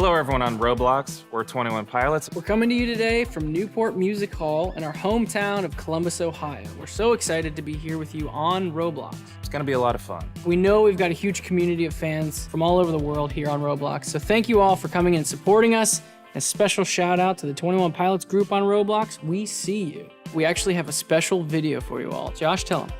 Hello everyone on ROBLOX, we're 21 Pilots. We're coming to you today from Newport Music Hall in our hometown of Columbus, Ohio. We're so excited to be here with you on ROBLOX. It's gonna be a lot of fun. We know we've got a huge community of fans from all over the world here on ROBLOX, so thank you all for coming and supporting us. A special shout out to the 21 Pilots group on ROBLOX. We see you. We actually have a special video for you all. Josh, tell them.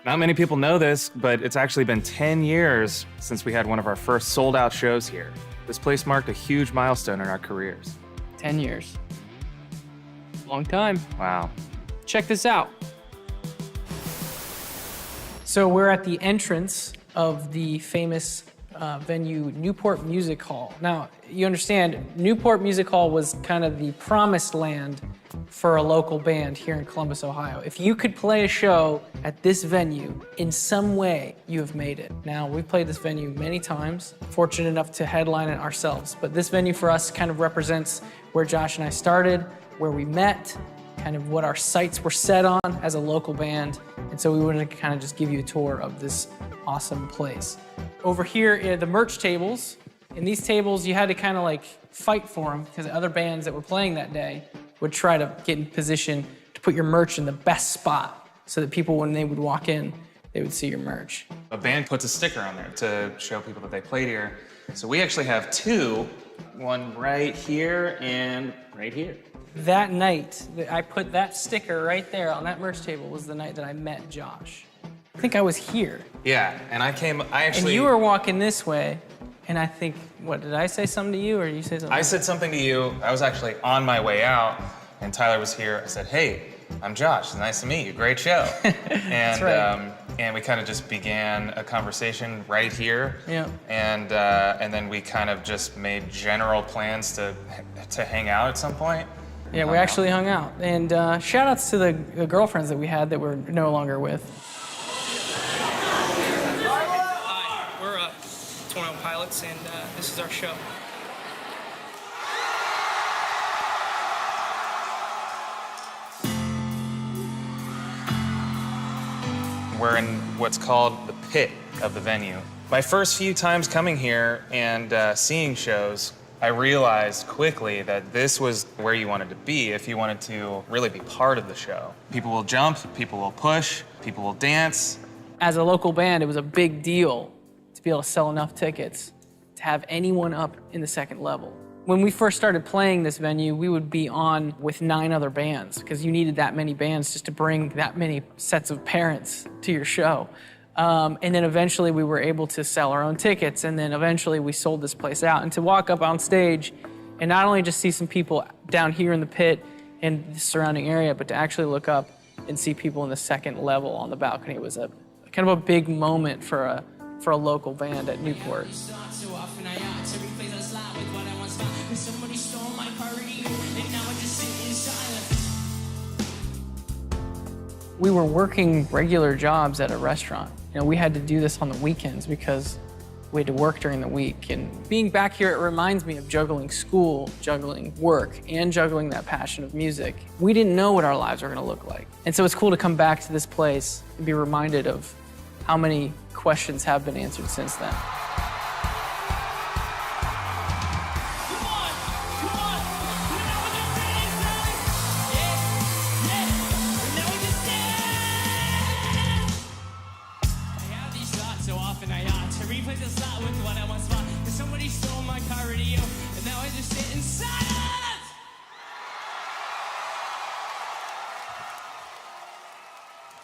Not many people know this, but it's actually been 10 years since we had one of our first sold out shows here. This place marked a huge milestone in our careers. 10 years. Long time. Wow. Check this out. So we're at the entrance of the famous venue, Newport Music Hall. Now, you understand, Newport Music Hall was kind of the promised land for a local band here in Columbus, Ohio. If you could play a show at this venue, in some way, you have made it. Now, we've played this venue many times, fortunate enough to headline it ourselves, but this venue for us kind of represents where Josh and I started, where we met, kind of what our sights were set on as a local band, and so we wanted to kind of just give you a tour of this awesome place. Over here are the merch tables. In these tables, you had to kind of like fight for them because other bands that were playing that day would try to get in position to put your merch in the best spot so that people, when they would walk in, they would see your merch. A band puts a sticker on there to show people that they played here. So we actually have two, one right here and right here. That night, I put that sticker right there on that merch table was the night that I met Josh. I think I was here. Yeah, and I actually... And you were walking this way, and I think, what, did I say something to you, or you say something? I said something to you. I was actually on my way out, and Tyler was here. I said, hey, I'm Josh. Nice to meet you. Great show. And, That's right. And we kind of just began a conversation right here. Yeah. And then we kind of just made general plans to hang out at some point. Yeah, we actually hung out. And shout outs to the girlfriends that we had that we're no longer with. Hi, we're 21 Pilots, and this is our show. We're in what's called the pit of the venue. My first few times coming here and seeing shows, I realized quickly that this was where you wanted to be if you wanted to really be part of the show. People will jump, people will push, people will dance. As a local band, it was a big deal to be able to sell enough tickets to have anyone up in the second level. When we first started playing this venue, we would be on with 9 other bands because you needed that many bands just to bring that many sets of parents to your show. And then eventually we were able to sell our own tickets, and then eventually we sold this place out. And to walk up on stage and not only just see some people down here in the pit and the surrounding area, but to actually look up and see people in the second level on the balcony was a kind of a big moment for a local band at Newport. We were working regular jobs at a restaurant. You know, we had to do this on the weekends because we had to work during the week. And being back here, it reminds me of juggling school, juggling work, and juggling that passion of music. We didn't know what our lives were gonna look like. And so it's cool to come back to this place and be reminded of how many questions have been answered since then.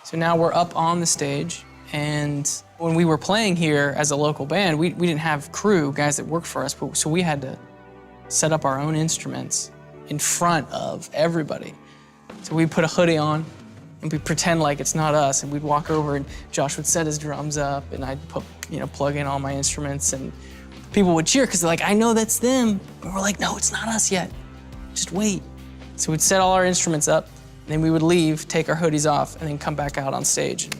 So now we're up on the stage, and when we were playing here as a local band, we didn't have crew, guys that worked for us, so we had to set up our own instruments in front of everybody. So we'd put a hoodie on, and we'd pretend like it's not us, and we'd walk over, and Josh would set his drums up, and I'd plug in all my instruments, and people would cheer, because they're like, I know that's them. And we're like, no, it's not us yet. Just wait. So we'd set all our instruments up, and then we would leave, take our hoodies off, and then come back out on stage. And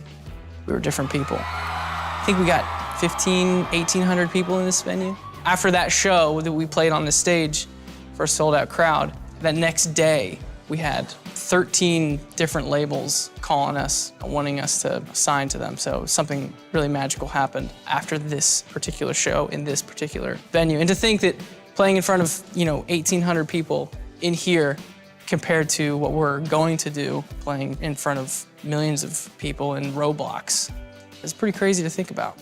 we were different people. I think we got 1,800 people in this venue. After that show that we played on the stage for a sold-out crowd, that next day, we had 13 different labels calling us, wanting us to sign to them. So something really magical happened after this particular show in this particular venue. And to think that playing in front of, 1,800 people in here compared to what we're going to do playing in front of millions of people in ROBLOX. It's pretty crazy to think about.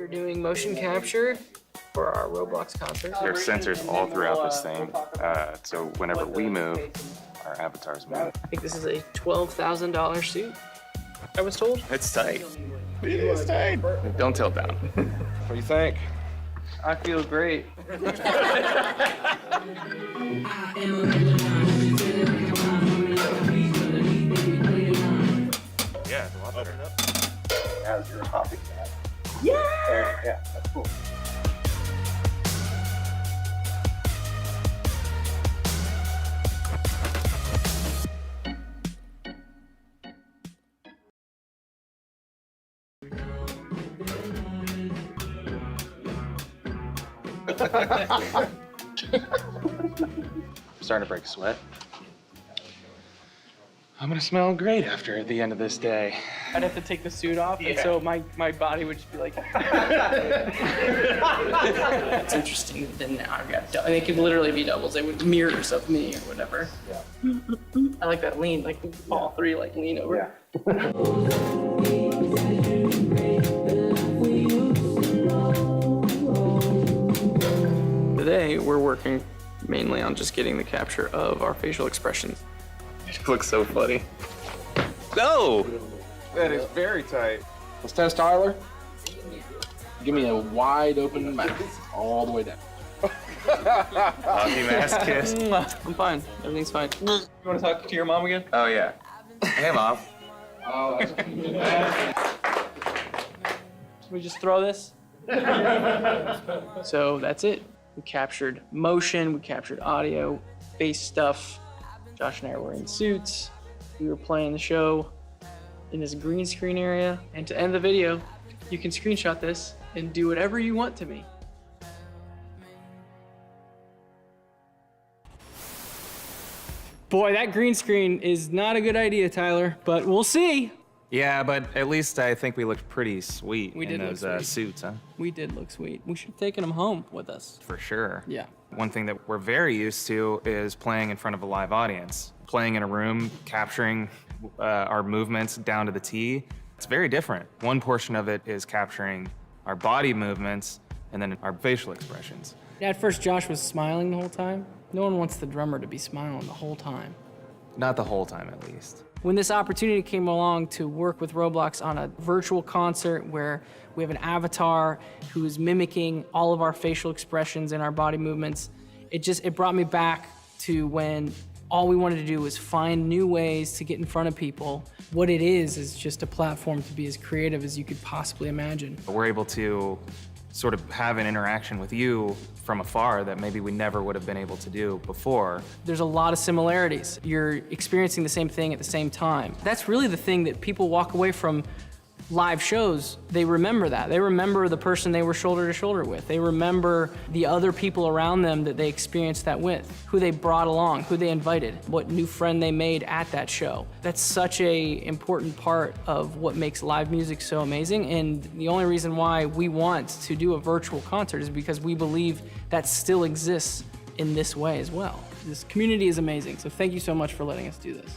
doing motion capture for our Roblox concert. There are sensors all throughout this thing, so whenever we move, our avatars move. I think this is a $12,000 suit, I was told. It's tight. It is tight. Don't tilt down. What do you think? I feel great. Yeah, it's a lot better. As you're hopping that. Yeah! Yeah, that's cool. I'm starting to break a sweat. I'm gonna smell great after the end of this day. I'd have to take the suit off, and so my body would just be like. It's interesting. Then now I've got. And they could literally be doubles. They would mirrors of me or whatever. Yeah. I like that lean, like all three, like lean over. Yeah. Today we're working mainly on just getting the capture of our facial expressions. It looks so funny. No! That is very tight. Let's test Tyler. Give me a wide open mouth all the way down. Hockey mask kiss. I'm fine. Everything's fine. You want to talk to your mom again? Oh yeah. Hey mom. Oh, that's Should we just throw this? So that's it. We captured motion, we captured audio, face stuff. Josh and I were in suits. We were playing the show in this green screen area. And to end the video, you can screenshot this and do whatever you want to me. Boy, that green screen is not a good idea, Tyler, but we'll see. Yeah, but at least I think we looked pretty sweet We in did look those sweet. suits, huh? We did look sweet. We should have taken them home with us. For sure. Yeah. One thing that we're very used to is playing in front of a live audience. Playing in a room, capturing our movements down to the T. It's very different. One portion of it is capturing our body movements and then our facial expressions. At first, Josh was smiling the whole time. No one wants the drummer to be smiling the whole time. Not the whole time, at least. When this opportunity came along to work with Roblox on a virtual concert where we have an avatar who is mimicking all of our facial expressions and our body movements, it brought me back to when all we wanted to do was find new ways to get in front of people. What it is just a platform to be as creative as you could possibly imagine. We're able to sort of have an interaction with you from afar that maybe we never would have been able to do before. There's a lot of similarities. You're experiencing the same thing at the same time. That's really the thing that people walk away from live shows. They remember that. They remember the person they were shoulder to shoulder with. They remember the other people around them that they experienced that with, who they brought along, who they invited, what new friend they made at that show. That's such an important part of what makes live music so amazing. And the only reason why we want to do a virtual concert is because we believe that still exists in this way as well. This community is amazing. So thank you so much for letting us do this.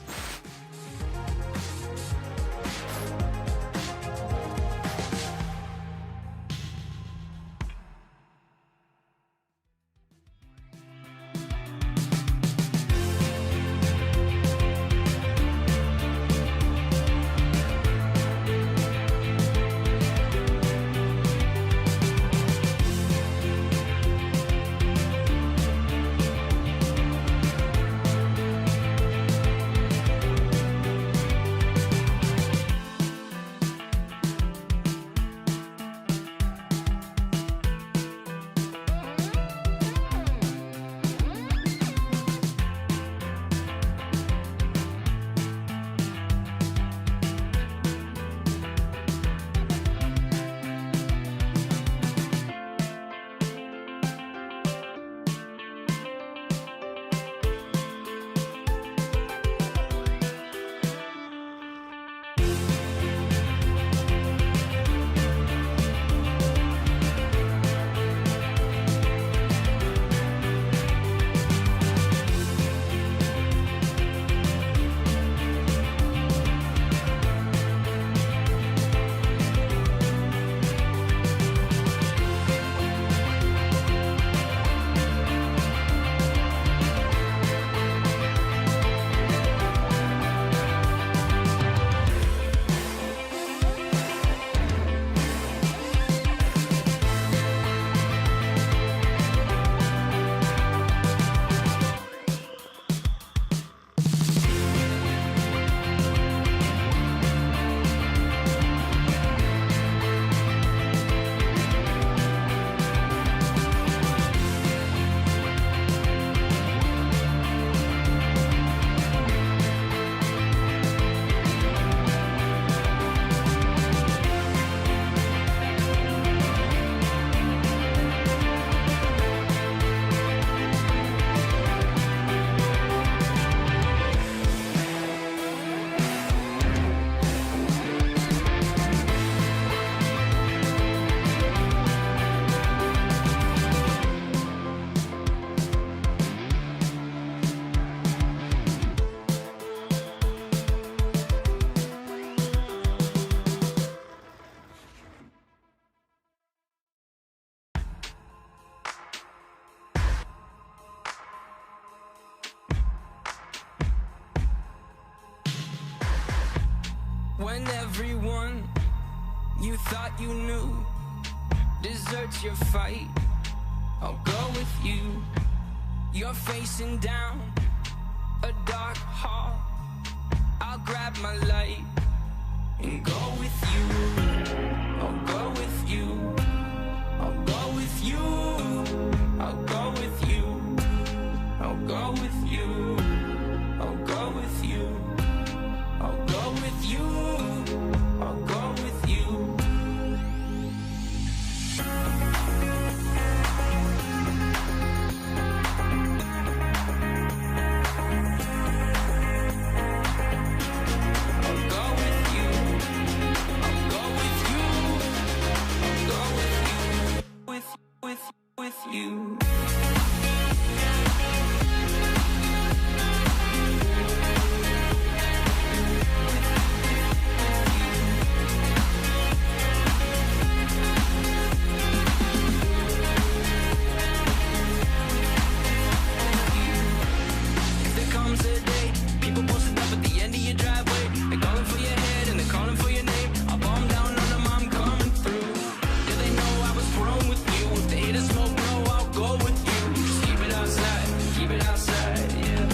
Everyone you thought you knew deserts your fight. I'll go with you. You're facing down a dark hall. I'll grab my light and go with you. I'll go with you. I'll go with you. I'll go with you. I'll go with you. I'll go with you. I'll go with you. I'll go with you. With you. There comes a day, people posted up at the end of your driveway. They're calling for your head and they're calling for your name. I'll bomb down on them, I'm coming through. Yeah, they know I was thrown with you. If they hit a smoke, no, I'll go with you. Just keep it outside, yeah.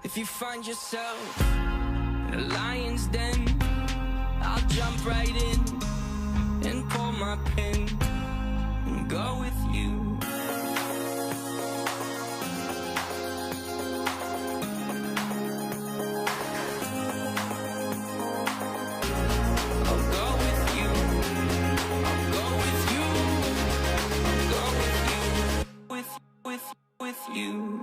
If you find yourself in a lion's den, I'll jump right in and pull my pin and go with you. I'll go with you. I'll go with you. I'll go with you. With you.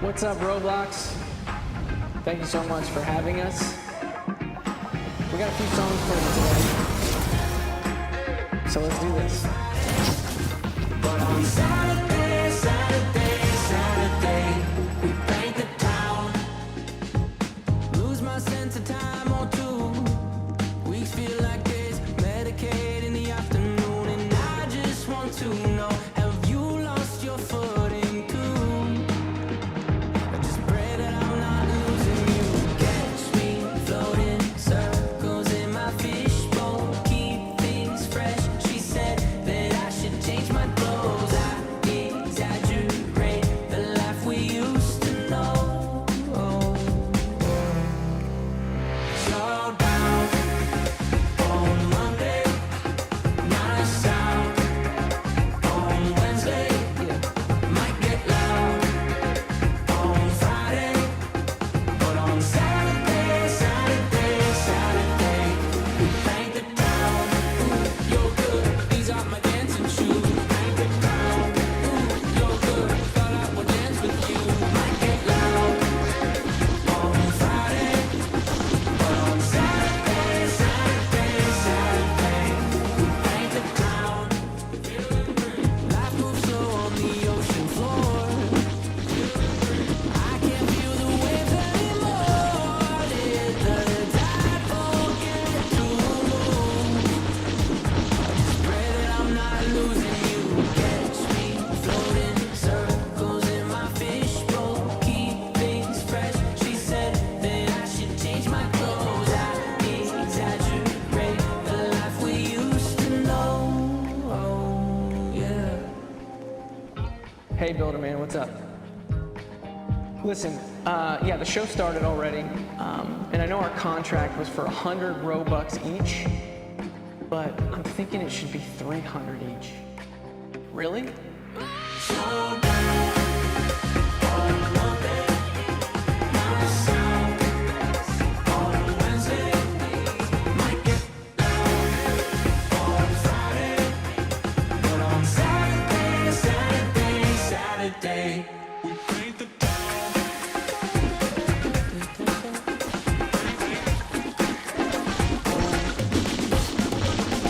What's up, Roblox? Thank you so much for having us. We got a few songs for you today. So let's do this. But on Saturday, we paint the town. Lose my sense of time or two. Weeks feel like days, Medicaid in the afternoon. And I just want to know, have you lost your footing too? I just pray that I'm not losing you. Catch me floating circles in my fishbowl. Keep things fresh. She said that I should change my clothes. I exaggerate the life we used to know. Slow down on Monday, nice out on Wednesday. Might get loud on Friday, but on Saturday, we paint the town. Ooh, you're good, these are my dancing shoes. Paint the town. Ooh, you're good, thought I would dance with you. Might get loud on Friday, but on Saturday, we paint the town. Life moves slow on the ocean floor. I can't feel the waves anymore. Did the tide forget to move? I just pray that I'm not losing you. Catch me floating circles in my fishbowl. Keep things fresh. She said that I should change my clothes. I exaggerate the life we used to know. Oh, yeah. Hey, Builder Man, what's up? Listen, yeah, the show started already, and I know our contract was for 100 ROBLOX each, but I'm thinking it should be 300 each. Really? Saturday, we paint the town.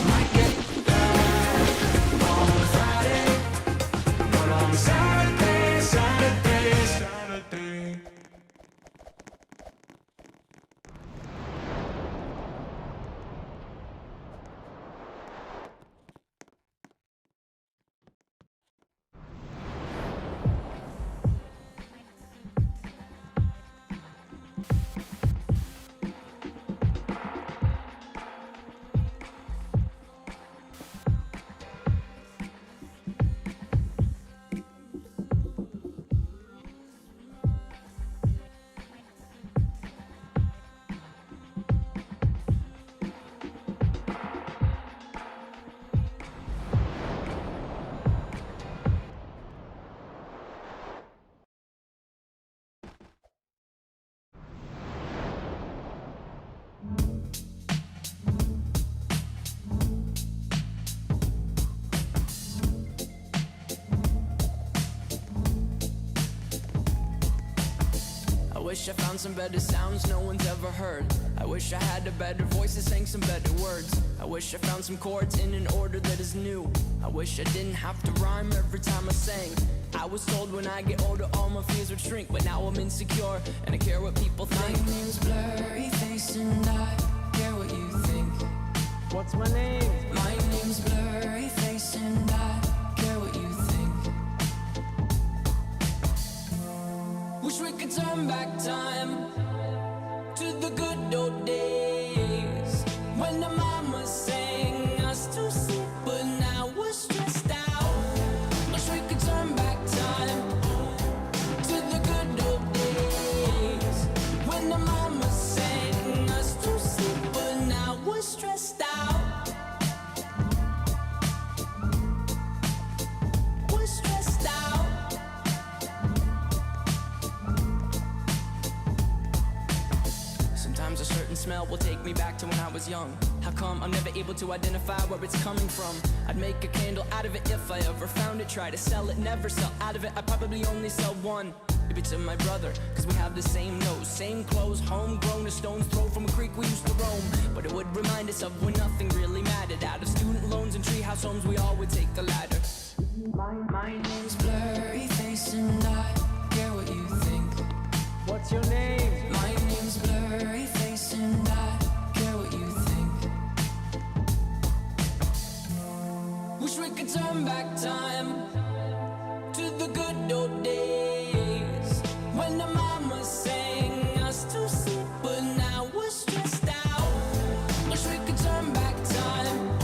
Might get loud on Friday, but on Saturday. wish I found some better sounds no one's ever heard. I wish I had a better voice that sang some better words. I wish I found some chords in an order that is new. I wish I didn't have to rhyme every time I sang. I was told when I get older all my fears would shrink, but now I'm insecure and I care what people think. My name's Blurry Face and I care what you think. What's my name? My name's Blurry Face and I care what you think. Wish we could turn back time to the good old days when the mama sang us to sleep, but now we're stressed out. Wish we could turn back time to the good old days when the mama sang us to sleep, but now we're stressed out. We're stressed out. Sometimes a certain smell will take me back to when I was young. How come I'm never able to identify where it's coming from? I'd make a candle out of it if I ever found it. Try to sell it, never sell out of it. I probably only sell one. Maybe to my brother, cause we have the same nose, same clothes, homegrown, a stone's throw from a creek we used to roam. But it would remind us of when nothing really mattered. Out of student loans and in treehouse homes, we all would take the ladder. My name's Blurry Face and I care what you think. What's your name? My name's Blurry Face and I care what you think. Wish we could turn back time to the good old days when the mama sang us to sleep, but now we're stressed out. Wish we could turn back time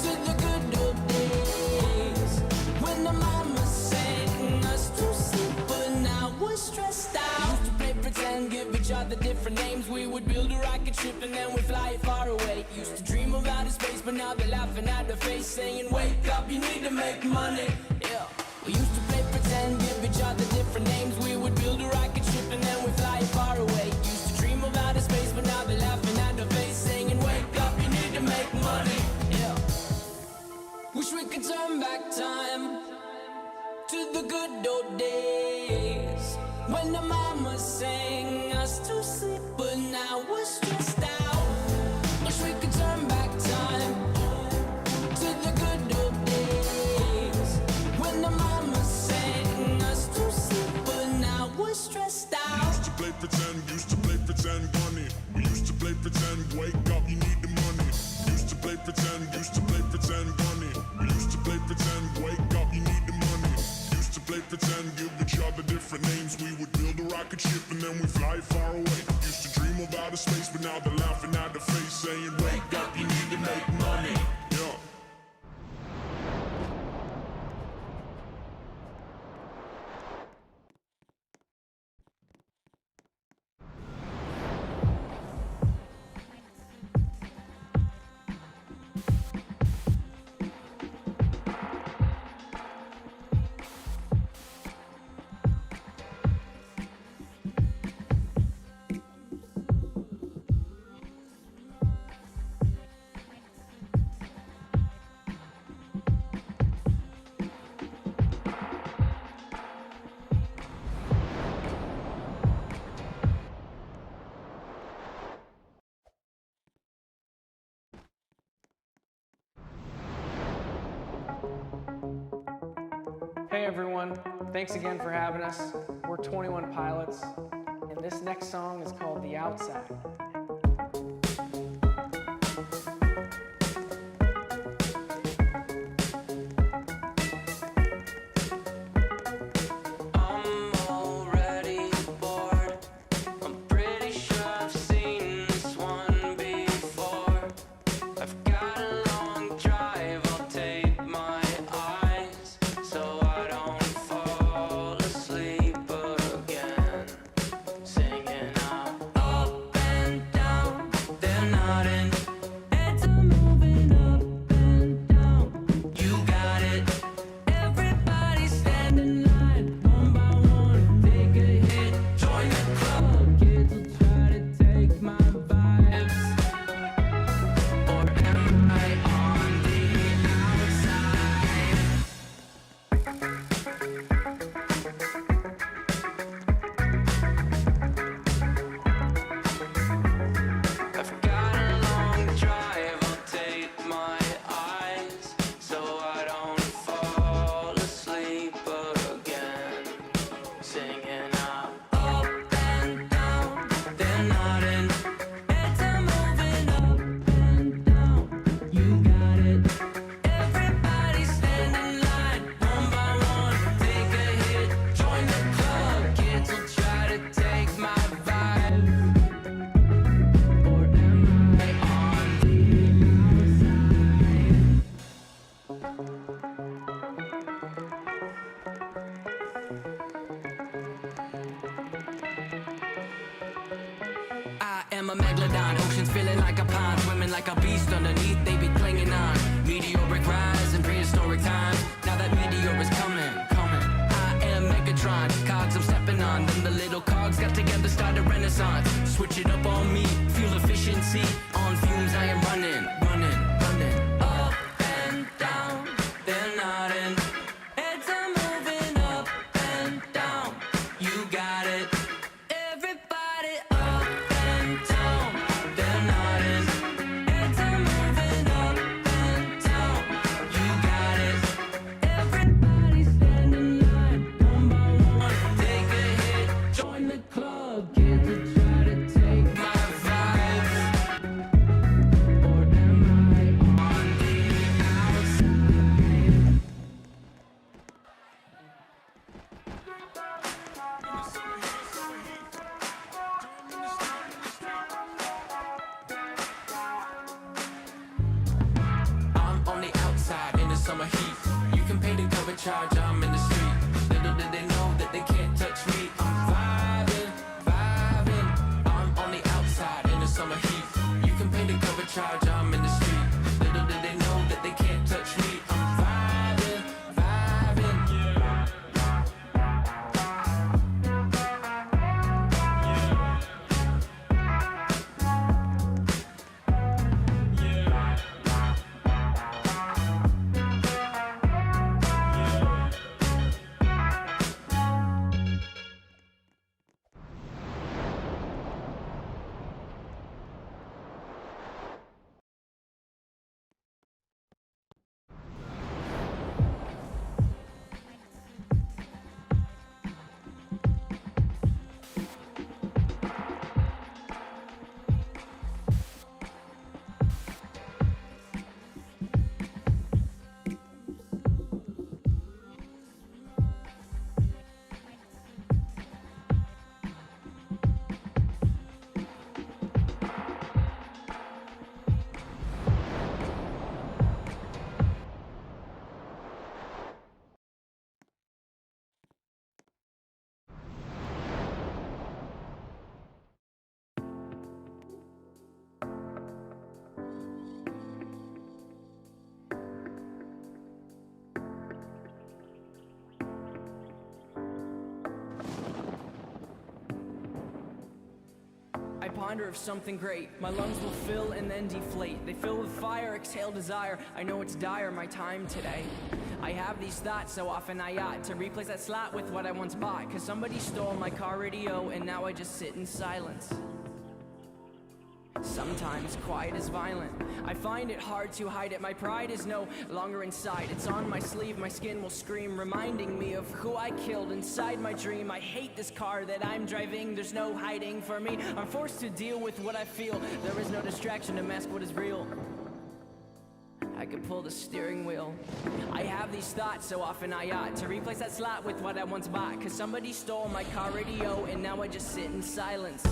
to the good old days when the mama sang us to sleep, but now we're stressed out. Used to play pretend, give each other different names. We would build a rocket ship and then we'd fly far away. Used to dream of outer space, but now they're laughing at the face, saying, wake up, you need to make money. Yeah. We used to play pretend, give each other different names. We would build a rocket ship and then we'd fly far away. Used to dream of outer space, but now they're laughing at the face, saying, wake up, you need to make money. Yeah. Wish we could turn back time to the good old days when the mama sang us to sleep, but now we're stressed out. Wish we could turn back time to the good old days when the mama sang us to sleep, but now we're stressed out. Used to play pretend, money. We used to play pretend, wake up, you need the money. Used to play pretend, money. We used to play pretend, wake up, you need the money. Used to play pretend, give each other different names. We would build a rocket ship and then we fly far away. Used to dream of outer space, but now they're laughing at the face, saying, wake up, you need to make money. Yeah. Hey everyone, thanks again for having us. We're 21 Pilots, and this next song is called The Outside. I'm already bored. I'm pretty sure I've seen this one before. I've got a long drive, I'll tape my eyes so I don't fall asleep again. Singing up and down, they're nodding. Heads are moving up and down. You got it. Everybody stand in line, one by one, take a hit, join the club. Kids will try to take my vibes, or am I on the outside? I've got a long drive, I'll tape my eyes so I don't fall asleep again. Singing up and down, they're nodding. Heads are moving up and down. You got it. Everybody stand in line, one by one, take a hit, join the club. Kids will try to take my vibe, or am I on the outside? I am a megalodon, oceans feeling like a pond, swimming like a beast underneath, they be clinging on. Meteoric rise in prehistoric times, now that meteor is coming. I am Megatron, cogs I'm stepping on, then the little cogs got together, start a renaissance. Switch it up on me, fuel efficiency, on fumes I am running. Up and down, they're nodding. Heads are moving up and down. You got it. Everybody up and down, they're nodding. Heads are moving up and down. summer heat. You can pay the cover charge, I'm in the street. Little did they know that they can't touch me. I'm vibing, vibing. I'm on the outside in the summer heat. You can pay the cover charge, I'm in the street. Little did they know that they can't touch me. I'm vibing, vibing. Yeah. I ponder of something great. My lungs will fill and then deflate. They fill with fire, exhale desire. I know it's dire, my time today. I have these thoughts so often I ought to replace that slot with what I once bought. Cause somebody stole my car radio and now I just sit in silence. Sometimes quiet is violent. I find it hard to hide it. My pride is no longer inside. It's on my sleeve, my skin will scream, reminding me of who I killed inside my dream. I hate this car that I'm driving. There's no hiding for me. I'm forced to deal with what I feel. There is no distraction to mask what is real. I could pull the steering wheel. I have these thoughts so often I ought to replace that slot with what I once bought. Cause somebody stole my car radio and now I just sit in silence.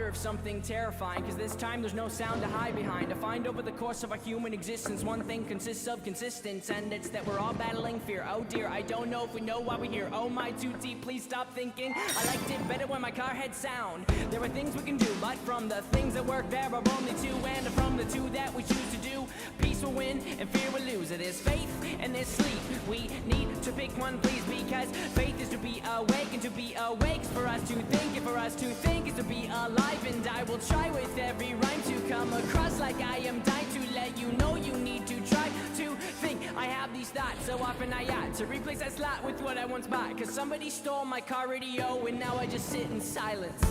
Of something terrifying, cause this time there's no sound to hide behind. To find over the course of our human existence, one thing consists of consistence, and it's that we're all battling fear. Oh dear, I don't know if we know why we're here. Oh my, too deep, please stop thinking. I liked it better when my car had sound. There are things we can do, but from the things that work there are only two, and from the two that we choose to do, peace will win and fear will lose. It is faith and there's sleep. We need to pick one, please, because faith is to be awake, and to be awake's for us to think, and for us to think is to be alive. And I will try with every rhyme to come across like I am dying to let you know you need to try to think. I have these thoughts so often I ought to replace that slot with what I once bought. Cause somebody stole my car radio and now I just sit in silence.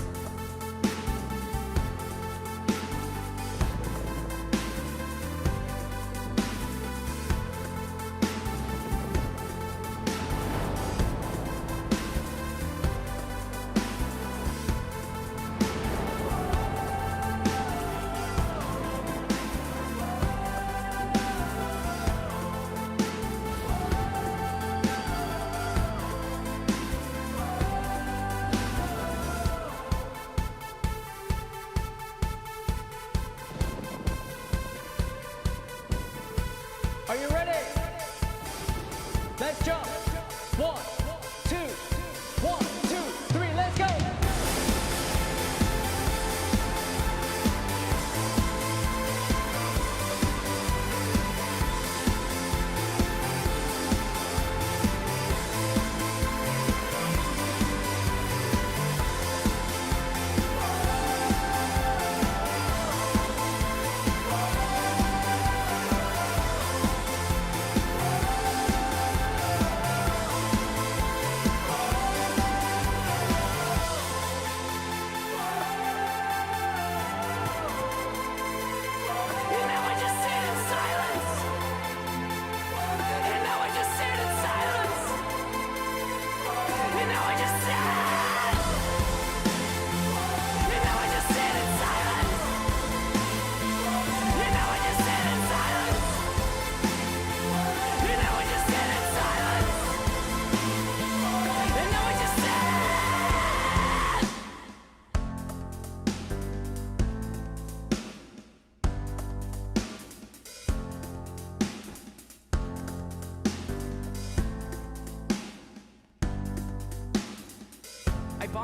Are you ready? Let's jump. 1, 2, 1, 2, 3, let's go.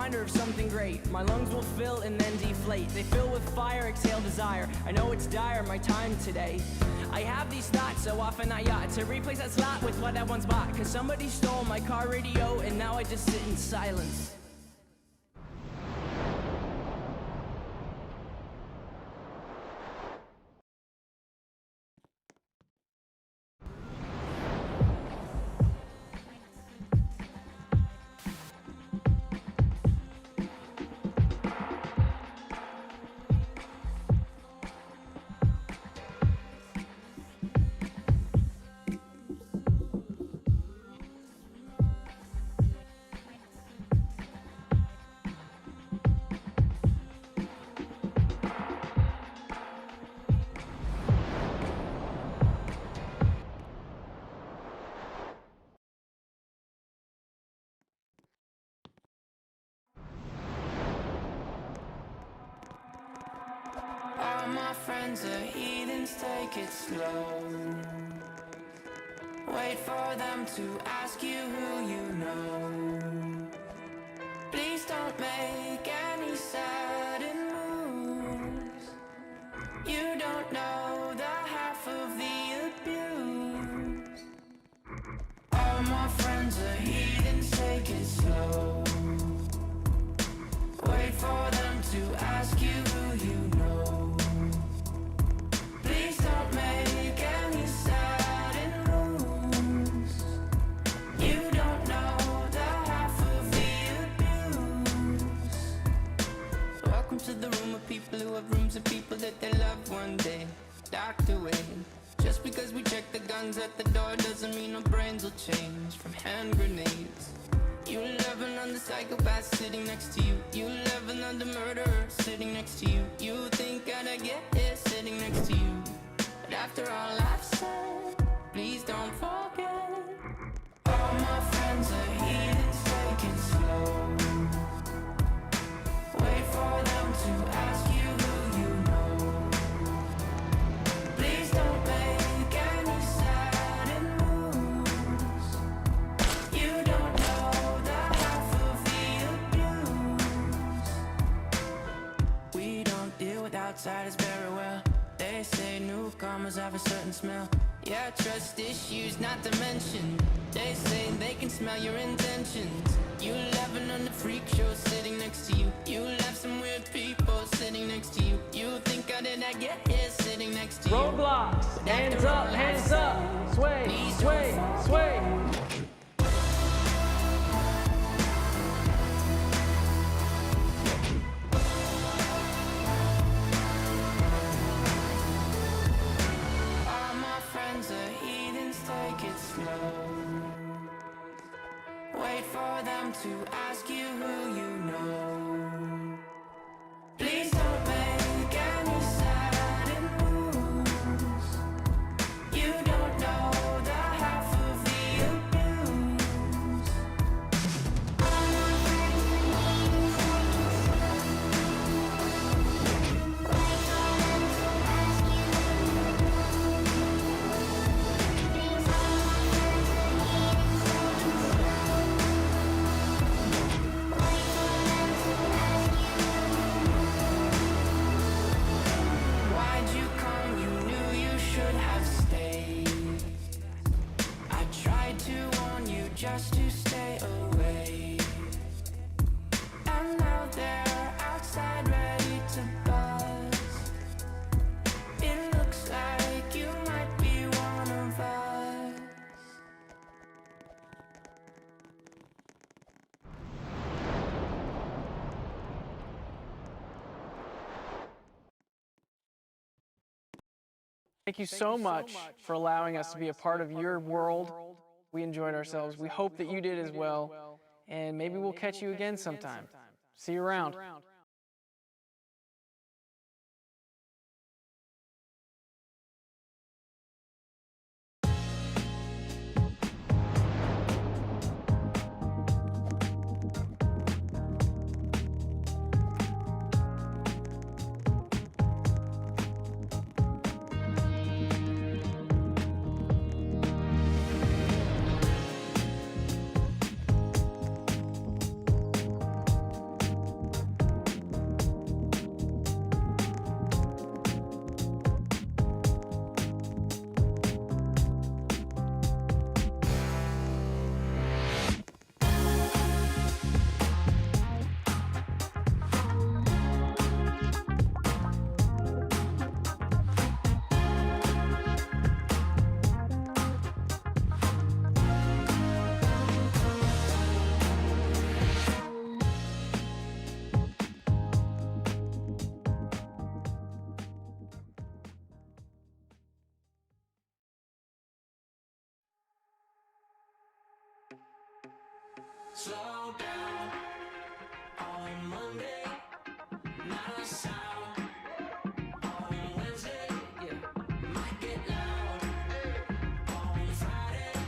reminder of something great. My lungs will fill and then deflate. They fill with fire, exhale desire. I know it's dire, my time today. I have these thoughts so often I ought to replace that slot with what I once bought. Cause somebody stole my car radio and now I just sit in silence. All my friends are heathens, take it slow. Wait for them to ask you who you know. Please don't make any sudden moves. You don't know the half of the abuse. All my friends are heathens, take it slow. Wait for them to ask you who you know. Please don't make any sudden moves. You don't know the half of the abuse. Welcome to the room of people who have rooms of people that they love one day docked away. Just because we check the guns at the door doesn't mean our brains will change from hand grenades. You laughing on the psychopath sitting next to you. You laughing on the murderer sitting next to you. You think I'd get here sitting next to you. But after all I've said, please don't forget. All my friends are heathens, take it slow. Wait for them to ask you who you know. Please don't make any sudden moves. You don't know the half of the abuse. We don't deal with outsiders very well. They say newcomers have a certain smell. Yeah, trust issues not to mention. They say they can smell your intentions. You laughing on the freak show sitting next to you. You laugh some weird people sitting next to you. You think how did I get here sitting next to you? ROBLOX, hands up, sway, sway, sway. All my friends are heathens, take it slow. Wait for them to ask you who you know. Please don't make any sudden moves. You don't know the half of the abuse. Why'd you come? You knew you should have stayed. I tried to warn you just to stay away. And now they're outside ready to buzz. It looks like you might be one of us. Thank you so much for allowing us to be a part of your world. We enjoyed ourselves. We hope that you did as well. And maybe we'll catch you again sometime. See you around. Slow down on Monday, not a sound. On Wednesday, might get loud. On Friday,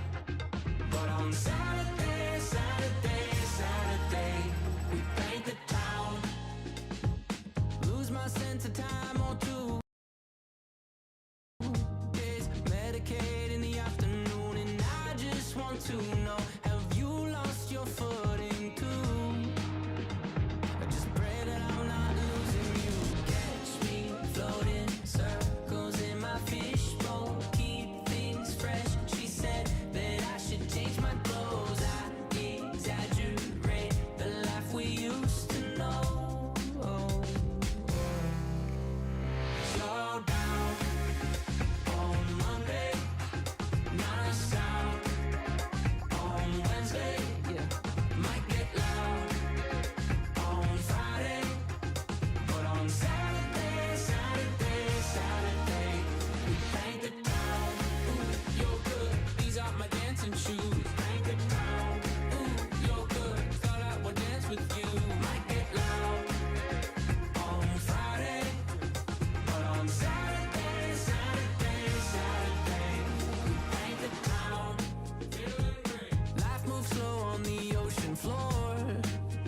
but on Saturday, we paint the town. Lose my sense of time or two. Days Medicaid in the afternoon, and I just want to know, have you lost your footing too? I just pray that I'm not losing you. Catch me floating circles in my fishbowl, keep things fresh. She said that I should change my clothes. I exaggerate the life we used to know. Slow down on Monday, not a sound. On Wednesday, might get loud. On Friday, but on Saturday, we paint the town. Ooh, you're good. These are my dancing shoes. Paint the town. Ooh, you're good. Thought I would dance with you. Might get loud. On Friday, but on Saturday, we paint the town. Feeling great. Life moves slow on the ocean floor.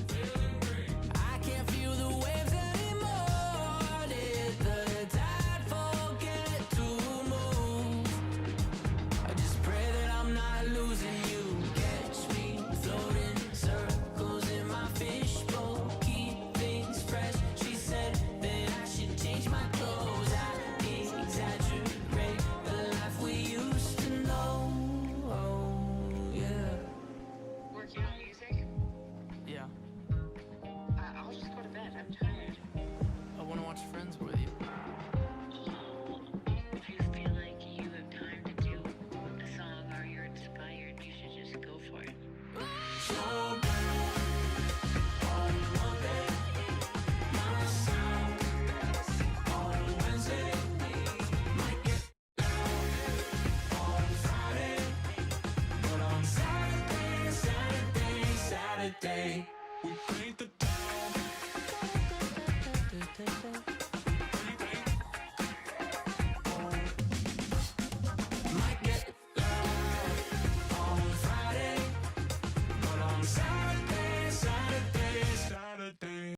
Feeling great. I can't feel the waves anymore. Did the tide forget to move? I just pray that I'm not losing you. Catch me floating circles in my fishbowl, keep things fresh. She said that I should change my clothes. I exaggerate the life we used to know. Oh, yeah. Working on music? Yeah. I'll just go to bed. I'm tired. I want to watch Friends with you. If you feel like you have time to do a song or you're inspired, you should just go for it. Slow down on Monday, not a sound. On Wednesday, might get loud. On Friday, but on Saturday,